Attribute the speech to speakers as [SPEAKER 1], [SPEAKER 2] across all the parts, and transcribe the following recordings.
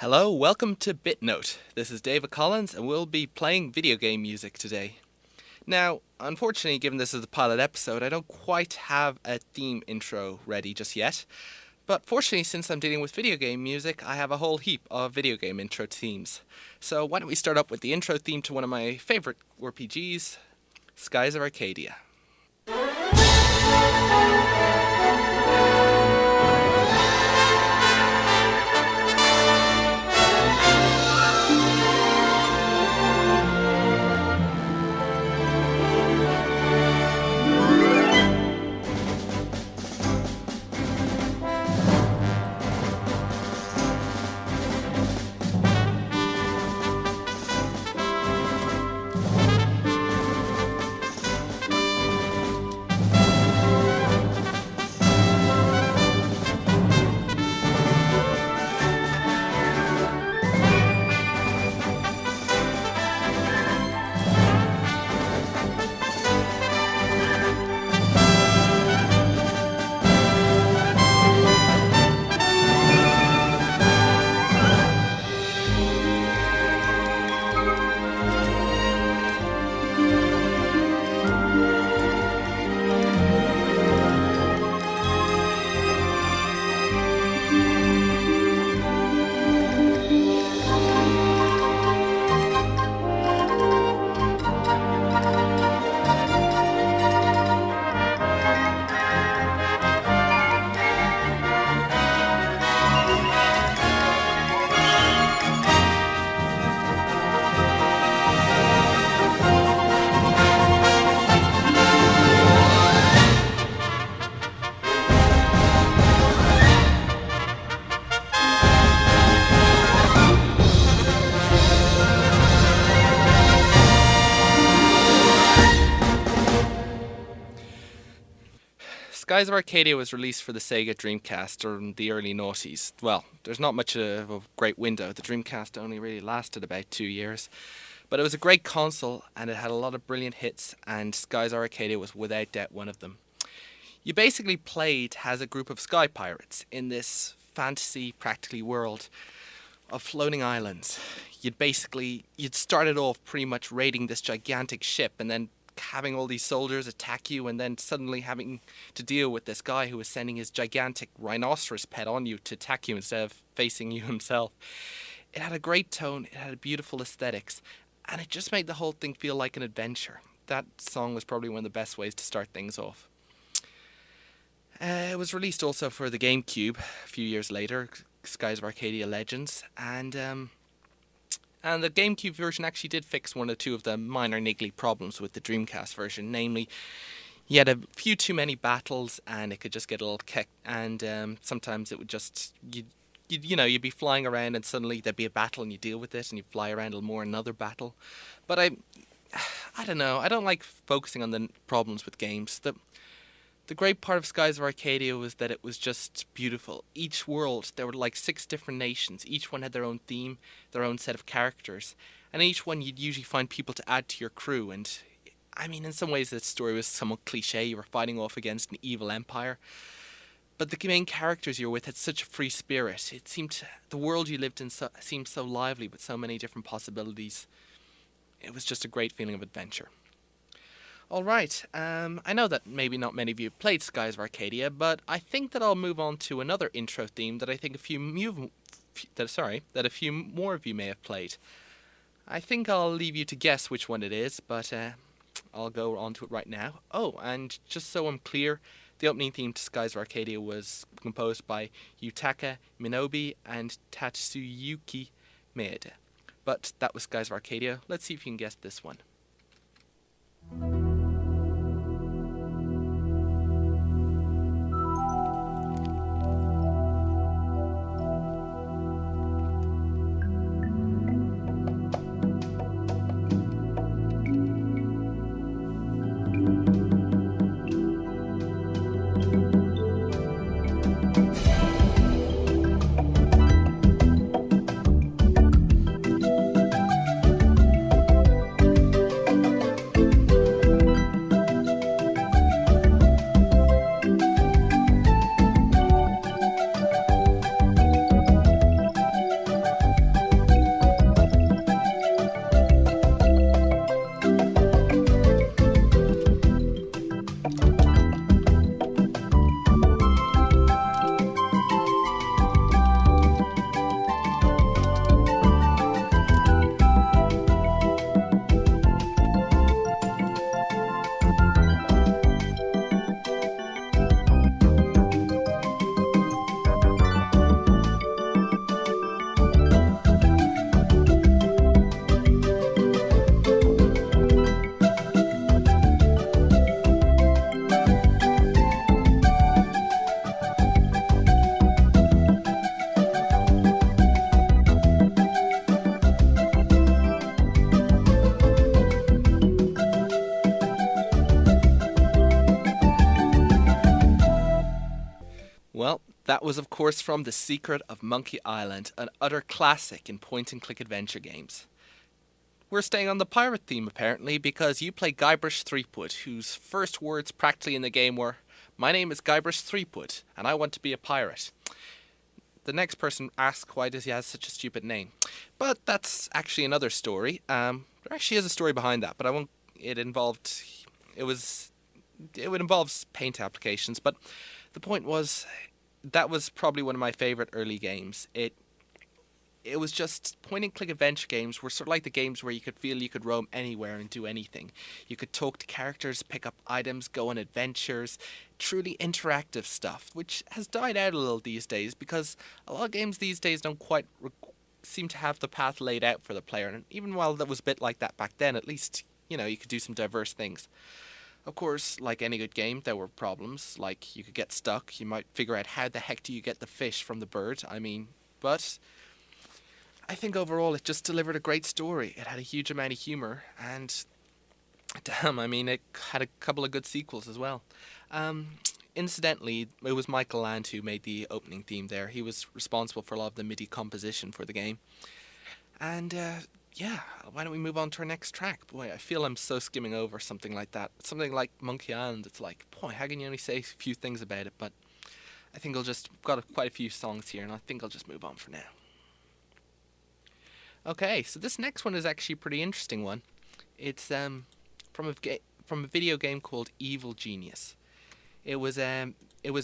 [SPEAKER 1] Hello, welcome to BitNote. This is David Collins and we'll be playing video game music today. Now, unfortunately, given this is the pilot episode, I don't quite have a theme intro ready just yet. But fortunately, since I'm dealing with video game music, I have a whole heap of video game intro themes. So why don't we start up with the intro theme to one of my favourite RPGs, Skies of Arcadia. Skies of Arcadia was released for the SEGA Dreamcast in the early noughties. Well, there's not much of a great window. The Dreamcast only really lasted about 2 years. But it was a great console and it had a lot of brilliant hits, and Skies of Arcadia was without doubt one of them. You basically played as a group of sky pirates in this fantasy practically world of floating islands. You'd started off pretty much raiding this gigantic ship and then having all these soldiers attack you, and then suddenly having to deal with this guy who was sending his gigantic rhinoceros pet on you to attack you instead of facing you himself. It had a great tone, it had beautiful aesthetics, and it just made the whole thing feel like an adventure. That song was probably one of the best ways to start things off. It was released also for the GameCube a few years later, Skies of Arcadia Legends, and the GameCube version actually did fix one or two of the minor niggly problems with the Dreamcast version. Namely, you had a few too many battles and it could just get a little kicked, and sometimes it would just, you'd be flying around and suddenly there'd be a battle and you deal with it and you fly around a little more, another battle. But I don't know, I don't like focusing on the problems with games. The great part of Skies of Arcadia was that it was just beautiful. Each world, there were like 6 different nations. Each one had their own theme, their own set of characters. And each one you'd usually find people to add to your crew. And I mean, in some ways the story was somewhat cliche. You were fighting off against an evil empire. But the main characters you were with had such a free spirit. It seemed the world you lived in seemed so lively with so many different possibilities. It was just a great feeling of adventure. Alright, I know that maybe not many of you have played Skies of Arcadia, but I think that I'll move on to another intro theme that I think a few more of you may have played. I think I'll leave you to guess which one it is, but I'll go on to it right now. Oh, and just so I'm clear, the opening theme to Skies of Arcadia was composed by Yutaka, Minobe, and Tatsuyuki, Maeda. But that was Skies of Arcadia. Let's see if you can guess this one. That was, of course, from The Secret of Monkey Island, an utter classic in point-and-click adventure games. We're staying on the pirate theme, apparently, because you play Guybrush Threepwood, whose first words practically in the game were, "My name is Guybrush Threepwood, and I want to be a pirate." The next person asks why does he have such a stupid name. But that's actually another story. There actually is a story behind that, but I won't. It involves paint applications. But the point was, that was probably one of my favorite early games. It was just point-and-click adventure games were sort of like the games where you could feel you could roam anywhere and do anything. You could talk to characters, pick up items, go on adventures, truly interactive stuff, which has died out a little these days because a lot of games these days don't quite seem to have the path laid out for the player. And even while that was a bit like that back then, at least, you could do some diverse things. Of course, like any good game, there were problems, like you could get stuck, you might figure out how the heck do you get the fish from the bird, but I think overall it just delivered a great story. It had a huge amount of humour, and damn, it had a couple of good sequels as well. Incidentally, it was Michael Land who made the opening theme there. He was responsible for a lot of the MIDI composition for the game. And yeah, why don't we move on to our next track? Boy, I feel I'm so skimming over something like that. Something like Monkey Island, it's like, boy, how can you only say a few things about it? But I think got quite a few songs here, and I think I'll just move on for now. Okay, so this next one is actually a pretty interesting one. It's from a video game called Evil Genius. It was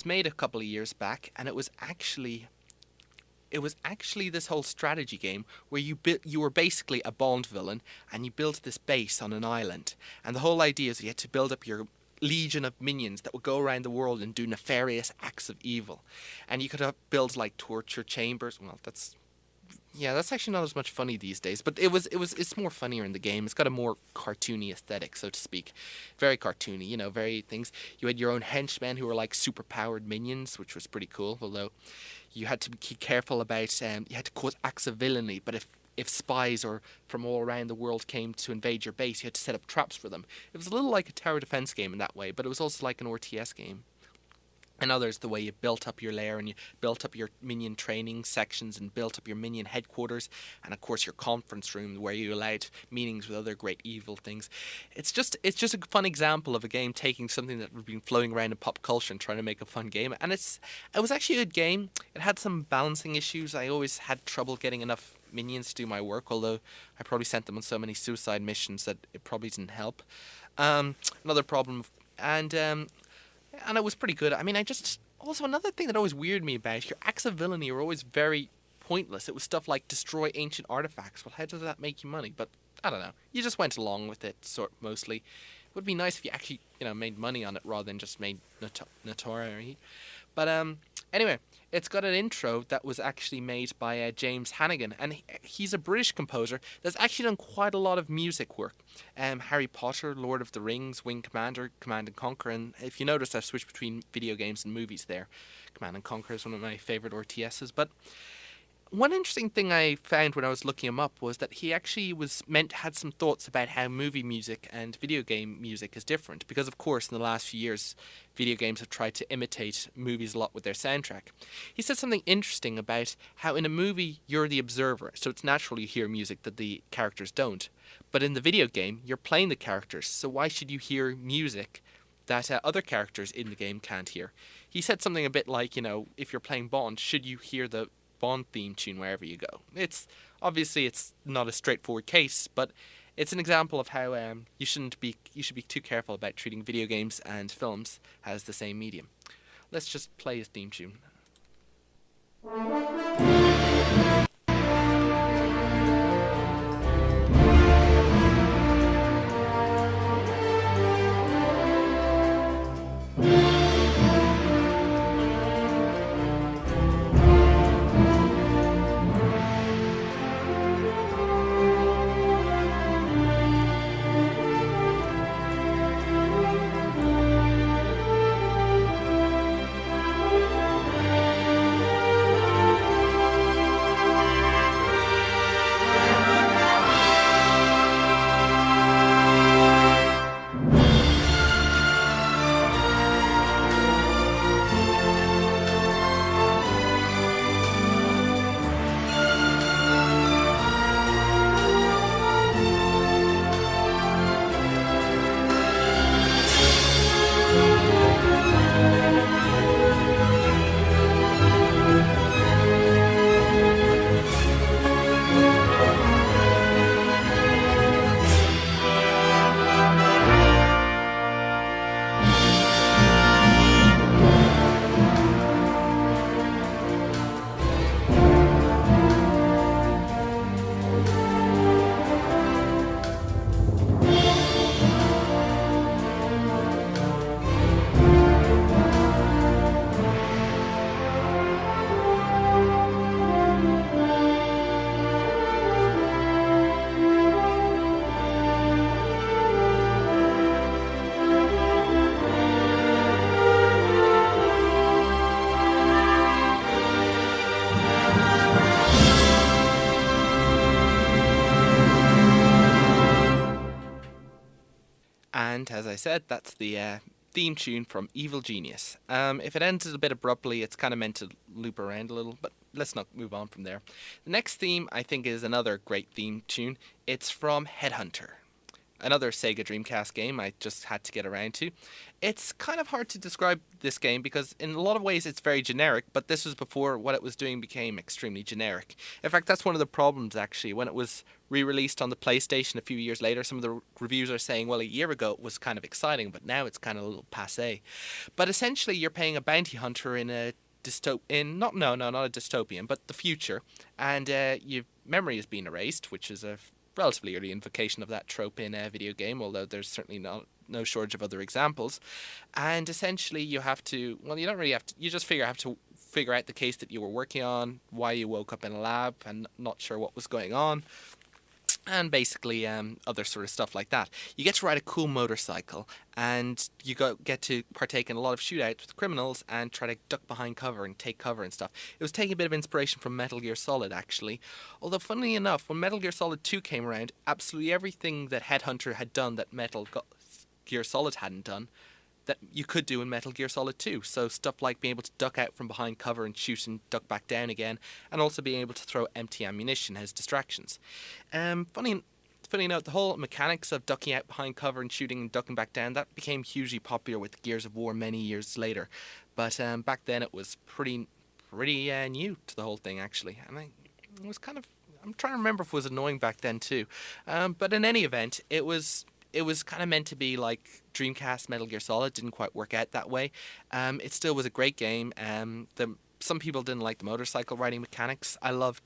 [SPEAKER 1] made a couple of years back, and it was actually this whole strategy game where you were basically a Bond villain, and you built this base on an island. And the whole idea is you had to build up your legion of minions that would go around the world and do nefarious acts of evil. And you could build like torture chambers. Well, that's actually not as much funny these days, but it's more funnier in the game. It's got a more cartoony aesthetic, so to speak. Very cartoony, very things. You had your own henchmen who were like super powered minions, which was pretty cool, although you had to be careful about, you had to cause acts of villainy, but if spies or from all around the world came to invade your base, you had to set up traps for them. It was a little like a tower defense game in that way, but it was also like an RTS game. And others, the way you built up your lair and you built up your minion training sections and built up your minion headquarters, and of course your conference room where you allowed meetings with other great evil things. It's just a fun example of a game taking something that had been floating around in pop culture and trying to make a fun game. And it was actually a good game. It had some balancing issues. I always had trouble getting enough minions to do my work, although I probably sent them on so many suicide missions that it probably didn't help. Another problem, and it was pretty good. Also another thing that always weirded me about your acts of villainy were always very pointless. It was stuff like destroy ancient artifacts. Well, how does that make you money? But I don't know. You just went along with it, mostly. It would be nice if you actually, made money on it rather than just made notoriety. But anyway, it's got an intro that was actually made by James Hannigan, and he's a British composer that's actually done quite a lot of music work. Harry Potter, Lord of the Rings, Wing Commander, Command & Conquer, and if you notice I've switched between video games and movies there. Command & Conquer is one of my favourite RTSs, but one interesting thing I found when I was looking him up was that he actually had some thoughts about how movie music and video game music is different, because of course in the last few years video games have tried to imitate movies a lot with their soundtrack. He said something interesting about how in a movie you're the observer, so it's natural you hear music that the characters don't. But in the video game you're playing the characters, so why should you hear music that other characters in the game can't hear? He said something a bit like, if you're playing Bond, should you hear the Bond theme tune wherever you go? It's not a straightforward case, but it's an example of how you should be too careful about treating video games and films as the same medium. Let's just play his theme tune. And as I said, that's the theme tune from Evil Genius. If it ends a bit abruptly, it's kind of meant to loop around a little, but let's not move on from there. The next theme, I think, is another great theme tune. It's from Headhunter, another Sega Dreamcast game I just had to get around to. It's kind of hard to describe this game because in a lot of ways it's very generic, but this was before what it was doing became extremely generic. In fact, that's one of the problems actually. When it was re-released on the PlayStation a few years later, some of the reviews are saying, well, a year ago it was kind of exciting, but now it's kind of a little passé. But essentially you're playing a bounty hunter in a not a dystopian, but the future, and your memory is being erased, which is a relatively early invocation of that trope in a video game, although there's certainly no shortage of other examples. And essentially you have to, well, you don't really have to, you just have to figure out the case that you were working on, why you woke up in a lab and not sure what was going on, and basically other sort of stuff like that. You get to ride a cool motorcycle, and you get to partake in a lot of shootouts with criminals and try to duck behind cover and take cover and stuff. It was taking a bit of inspiration from Metal Gear Solid, actually. Although, funnily enough, when Metal Gear Solid 2 came around, absolutely everything that Headhunter had done that Metal Gear Solid hadn't done, that you could do in Metal Gear Solid 2. So stuff like being able to duck out from behind cover and shoot and duck back down again, and also being able to throw empty ammunition as distractions. Funny note, the whole mechanics of ducking out behind cover and shooting and ducking back down, that became hugely popular with Gears of War many years later. But back then it was pretty new to the whole thing, actually. And it was kind of, I'm trying to remember if it was annoying back then too. But in any event, it was kind of meant to be like Dreamcast Metal Gear Solid. Didn't quite work out that way. It still was a great game. Some people didn't like the motorcycle riding mechanics. I loved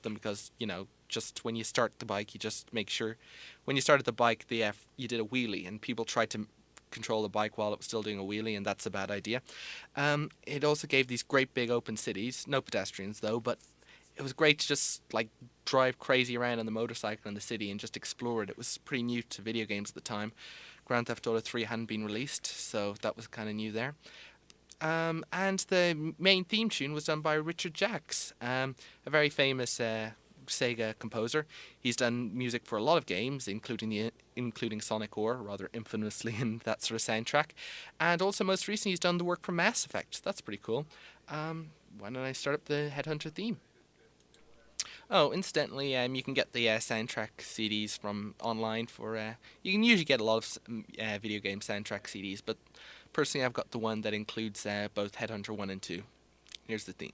[SPEAKER 1] them because, you know, just when you start the bike, you just make sure when you started the bike, you did a wheelie, and people tried to control the bike while it was still doing a wheelie, and that's a bad idea. It also gave these great big open cities, no pedestrians though, but it was great to just like drive crazy around on the motorcycle in the city and just explore it. It was pretty new to video games at the time. Grand Theft Auto 3 hadn't been released, so that was kind of new there. And the main theme tune was done by Richard Jacques, a very famous Sega composer. He's done music for a lot of games, including Sonic Ore, rather infamously in that sort of soundtrack. And also most recently he's done the work for Mass Effect. That's pretty cool. Why don't I start up the Headhunter theme? Oh, incidentally, you can get the soundtrack CDs from online for... you can usually get a lot of video game soundtrack CDs, but personally I've got the one that includes both Headhunter 1 and 2. Here's the theme.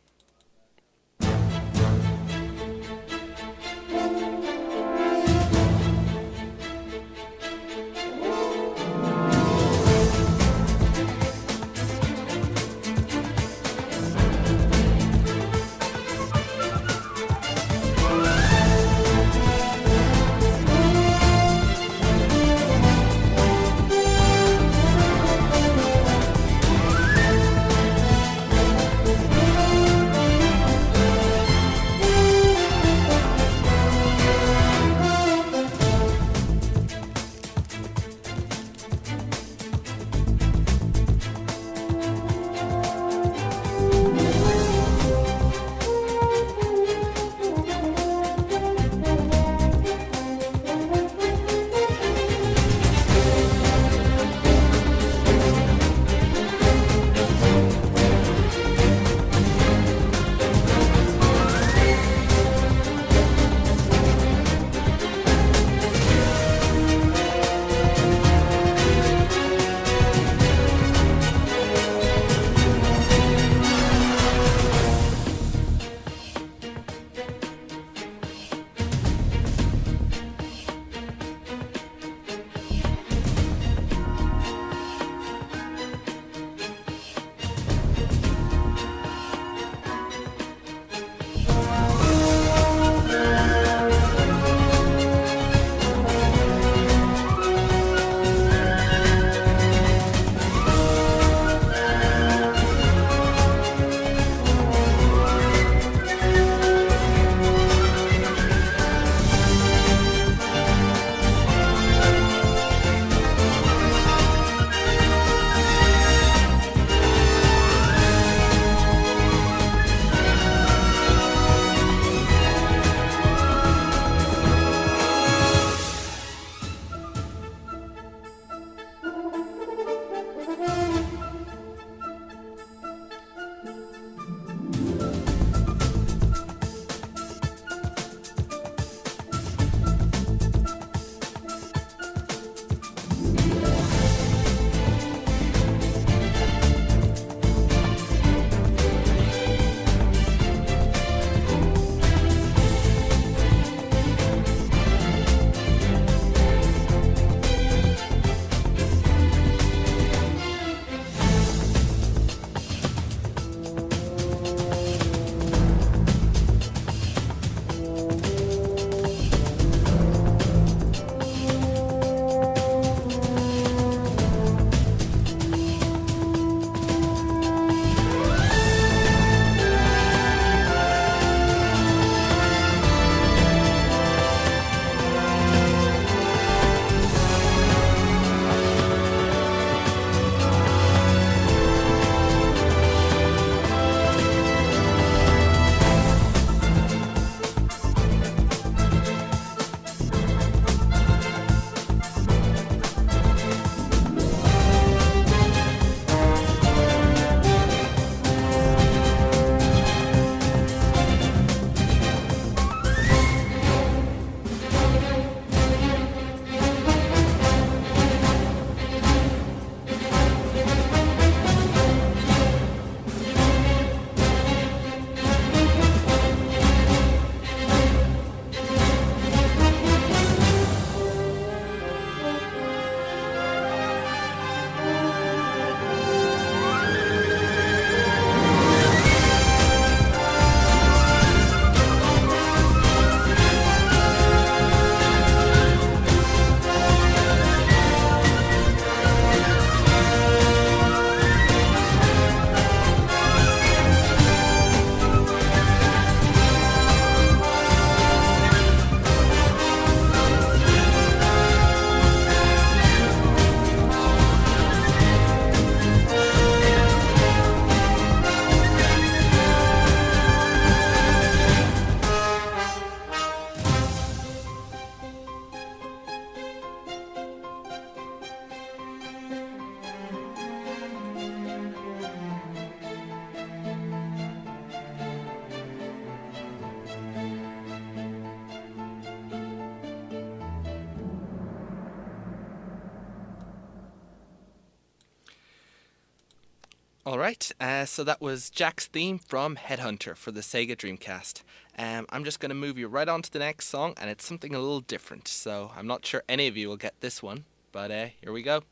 [SPEAKER 1] Alright, so that was Jack's theme from Headhunter for the Sega Dreamcast. I'm just going to move you right on to the next song, and it's something a little different, so I'm not sure any of you will get this one, but here we go.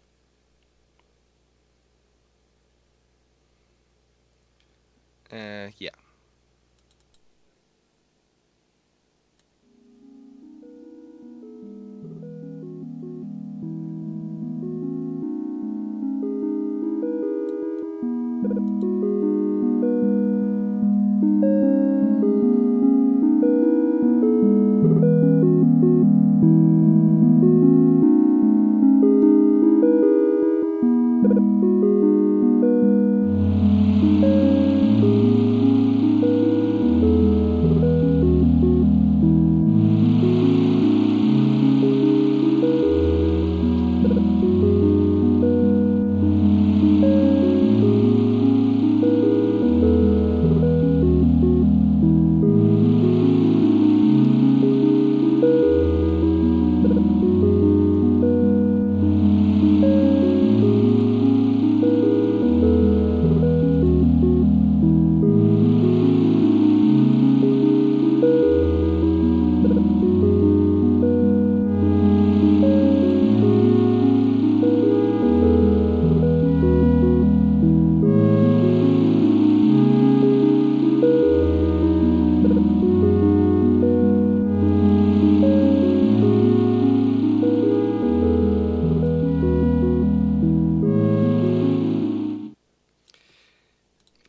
[SPEAKER 1] Yeah.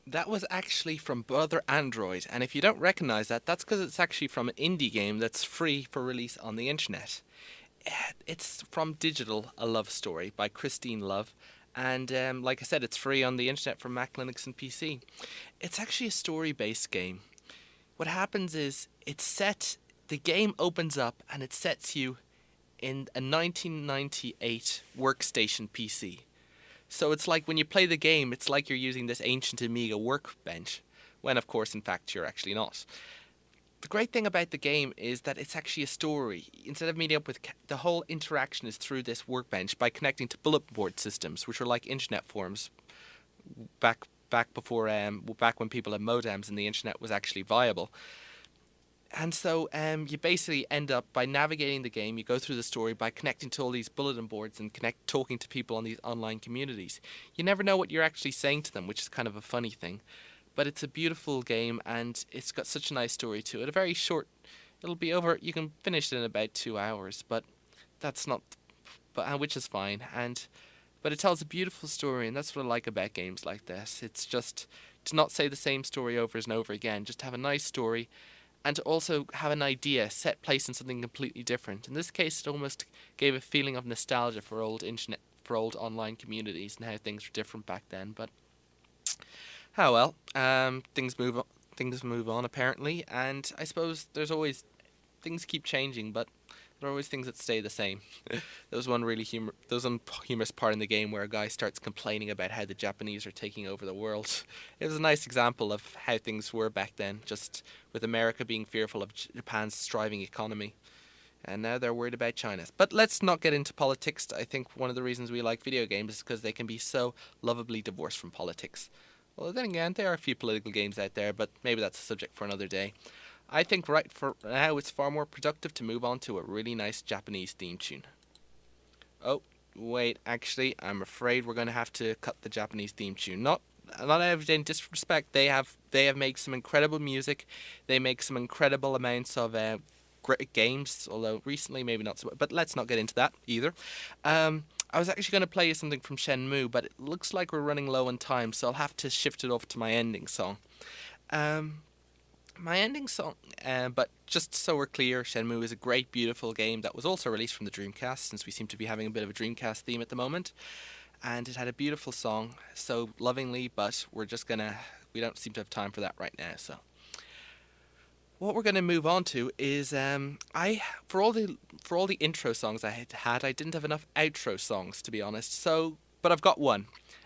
[SPEAKER 1] That was actually from Brother Android, and if you don't recognize that, that's because it's actually from an indie game that's free for release on the internet. It's from Digital, A Love Story by Christine Love, and like I said, it's free on the internet for Mac, Linux, and PC. It's actually a story-based game. What happens is the game opens up and it sets you in a 1998 workstation PC. So it's like when you play the game, it's like you're using this ancient Amiga workbench, when of course, in fact, you're actually not. The great thing about the game is that it's actually a story. Instead of meeting up with the whole interaction is through this workbench by connecting to bulletin board systems, which were like internet forums back when people had modems and the internet was actually viable. And so you basically end up, by navigating the game, you go through the story by connecting to all these bulletin boards and talking to people on these online communities. You never know what you're actually saying to them, which is kind of a funny thing. But it's a beautiful game, and it's got such a nice story to it. A very short, it'll be over, you can finish it in about 2 hours, but that's not, which is fine. But it tells a beautiful story, and that's what I like about games like this. It's just to not say the same story over and over again, just to have a nice story, and to also have an idea set place in something completely different. In this case, it almost gave a feeling of nostalgia for old online communities and how things were different back then. But well, things move on apparently, and I suppose things keep changing, but there are always things that stay the same. There was one humorous part in the game where a guy starts complaining about how the Japanese are taking over the world. It was a nice example of how things were back then, just with America being fearful of Japan's thriving economy. And now they're worried about China's. But let's not get into politics. I think one of the reasons we like video games is because they can be so lovably divorced from politics. Well, then again, there are a few political games out there, but maybe that's a subject for another day. I think right for now it's far more productive to move on to a really nice Japanese theme tune. Oh, wait, actually, I'm afraid we're going to have to cut the Japanese theme tune. Not out of any disrespect, they have made some incredible music. They make some incredible amounts of great games, although recently maybe not so much, but let's not get into that either. I was actually going to play you something from Shenmue, but it looks like we're running low on time, so I'll have to shift it off to my ending song. My ending song, but just so we're clear, Shenmue is a great, beautiful game that was also released from the Dreamcast, since we seem to be having a bit of a Dreamcast theme at the moment. And it had a beautiful song, so lovingly, but we don't seem to have time for that right now, so. What we're going to move on to is, for all the intro songs I had, I didn't have enough outro songs, to be honest, but I've got one.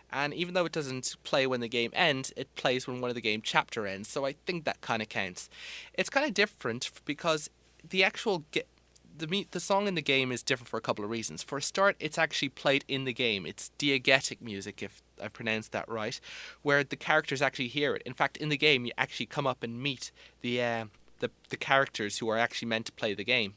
[SPEAKER 1] And even though it doesn't play when the game ends, it plays when one of the game chapter ends. So I think that kind of counts. It's kind of different because the actual the song in the game is different for a couple of reasons. For a start, it's actually played in the game. It's diegetic music, if I've pronounced that right, where the characters actually hear it. In fact, in the game, you actually come up and meet the characters who are actually meant to play the game.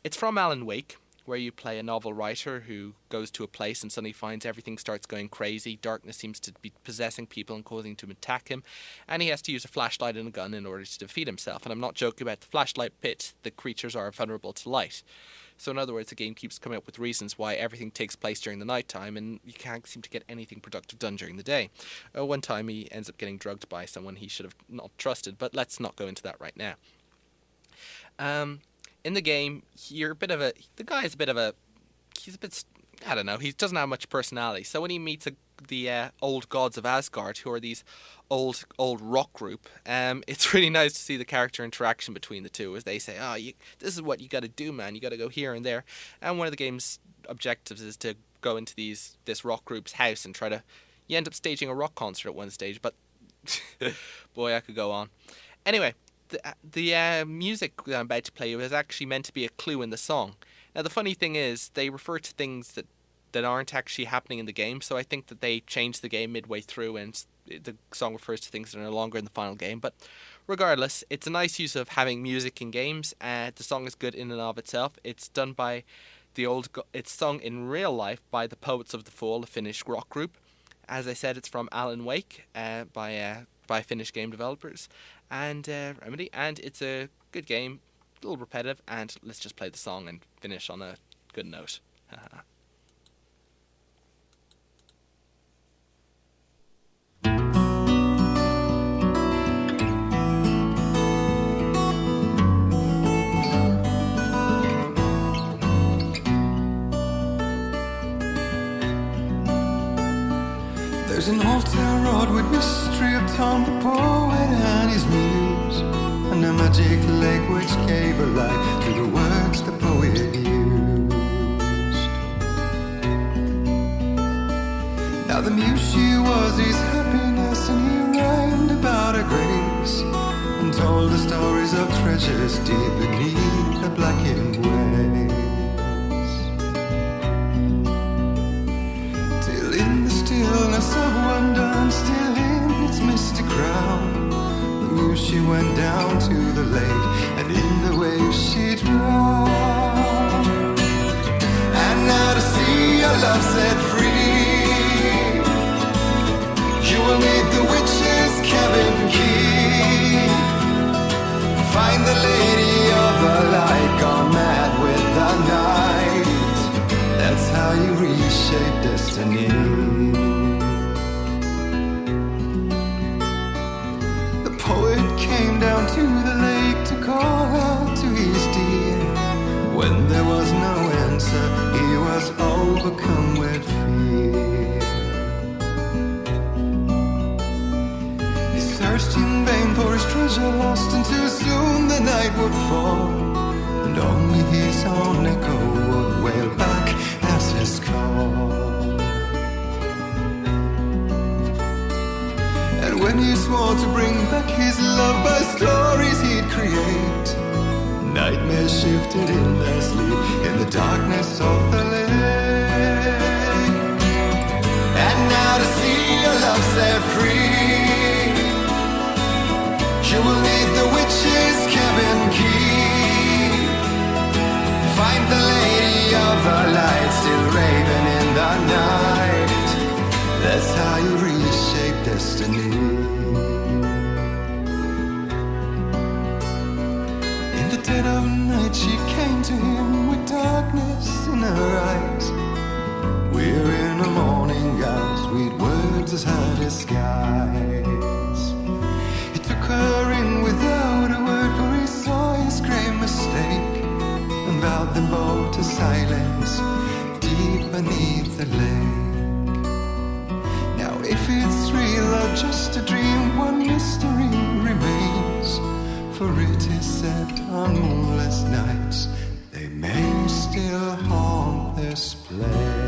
[SPEAKER 1] It's from Alan Wake, where you play a novel writer who goes to a place and suddenly finds everything starts going crazy. Darkness seems to be possessing people and causing them to attack him, and he has to use a flashlight and a gun in order to defeat himself. And I'm not joking about the flashlight pit. The creatures are vulnerable to light. So in other words, the game keeps coming up with reasons why everything takes place during the night time, and you can't seem to get anything productive done during the day. One time he ends up getting drugged by someone he should have not trusted, but let's not go into that right now. In the game, he's a bit, I don't know, he doesn't have much personality. So when he meets the old gods of Asgard, who are these old rock group, it's really nice to see the character interaction between the two, as they say, this is what you got to do, man, you got to go here and there. And one of the game's objectives is to go into this rock group's house and you end up staging a rock concert at one stage, but boy, I could go on. Anyway, the music that I'm about to play was actually meant to be a clue in the song. Now, the funny thing is, they refer to things that aren't actually happening in the game, so I think that they changed the game midway through, and the song refers to things that are no longer in the final game. But regardless, it's a nice use of having music in games. The song is good in and of itself. It's done by it's sung in real life by the Poets of the Fall, a Finnish rock group. As I said, it's from Alan Wake, by Finnish game developers and Remedy, and it's a good game, a little repetitive, and let's just play the song and finish on a good note.
[SPEAKER 2] There's an old town road with mystery of Tom the poet and his muse, and a magic lake which gave a life to the words the poet used. Now the muse, she was his happiness, and he rhymed about her grace, and told the stories of treasures deep beneath the blackened waves. Till in the stillness of wonder, and still in its misty crown, the muse, she went down to the lake, and in the waves she drowned. And now to see your love set free, you will need the witch's cabin key. Find the lady of the light, gone mad with the night. That's how you reshape destiny. Came down to the lake to call out to his dear. When there was no answer, he was overcome with fear. He searched in vain for his treasure lost, until soon the night would fall, and only his own echo would wail back as his call. And when he swore to bring back his love by stories he'd create, nightmares shifted in their sleep in the darkness of the lake. And now to see your love set free, you will need the witch's cabin key. Find the lady of the light, still raving in the night. That's how you reshape destiny. In the dead of night she came to him with darkness in her eyes. We're in a morning gown, sweet words as hard as skies. He took her in without a word, for he saw his grave mistake, and vowed them both to silence deep beneath the lake. If it's real or just a dream, one mystery remains, for it is said on moonless nights they may still haunt this place.